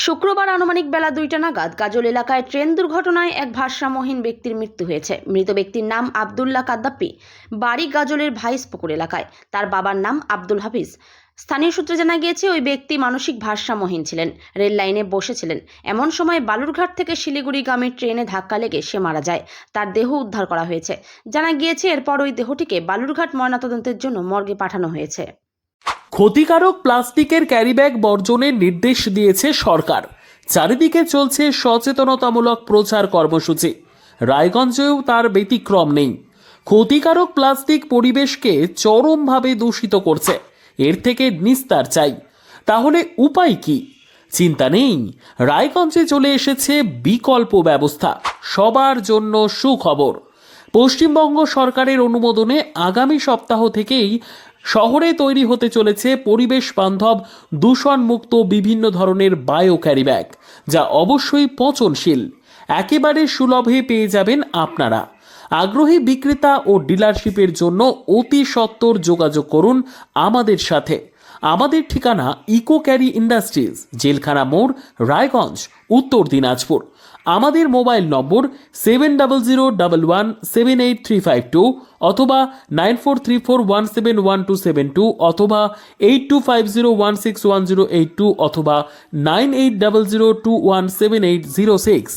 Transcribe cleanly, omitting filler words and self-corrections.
শুক্রবার আনুমানিক বেলা 2টা নাগাদ গাজল এলাকায় ট্রেন দুর্ঘটনায় এক ভারসাম্যহীন ব্যক্তির মৃত্যু হয়েছে। মৃত ব্যক্তির নাম আব্দুল্লাহ কাদ্দাপি, বাড়ি গাজলের ভাইসপুকুর এলাকায়। তার বাবার নাম আব্দুল হাফিজ। স্থানীয় সূত্রে জানা গিয়েছে, ওই ব্যক্তি মানসিক ভারসাম্যহীন ছিলেন, রেল লাইনে বসেছিলেন। এমন সময় বালুরঘাট থেকে শিলিগুড়িগামী ট্রেনে ধাক্কা লেগে সে মারা যায়। তার দেহ উদ্ধার করা হয়েছে। জানা গিয়েছে, এরপর ওই দেহটিকে বালুরঘাট ময়নাতদন্তের জন্য মর্গে পাঠানো হয়েছে। ক্ষতিকারক প্লাস্টিকের ক্যারিব্যাগ বর্জনের নির্দেশ দিয়েছে সরকার। চারিদিকে চলছে সচেতনতামূলক প্রচার কর্মসূচি। রায়গঞ্জেও তার ব্যতিক্রম নেই। ক্ষতিকারক প্লাস্টিক পরিবেশকে চরমভাবে দূষিত করছে। এর থেকে নিস্তার চাই। তাহলে উপায় কি? চিন্তা নেই, রায়গঞ্জে চলে এসেছে বিকল্প ব্যবস্থা। সবার জন্য সুখবর। পশ্চিমবঙ্গ সরকারের অনুমোদনে আগামী সপ্তাহ থেকেই শহরে তৈরি হতে চলেছে পরিবেশ বান্ধব দূষণমুক্ত বিভিন্ন ধরনের বায়ো ক্যারিব্যাগ, যা অবশ্যই পচনশীল। একেবারে সুলভে পেয়ে যাবেন আপনারা। আগ্রহী বিক্রেতা ও ডিলারশিপের জন্য অতি সত্বর যোগাযোগ করুন আমাদের সাথে। আমাদের ঠিকানা ইকো ক্যারি ইন্ডাস্ট্রিজ, জেলখানা মোড়, রায়গঞ্জ, উত্তর দিনাজপুর। আমাদের মোবাইল নম্বর 7001178352 অথবা 9434171272 অথবা 8250161082 অথবা 9800217806।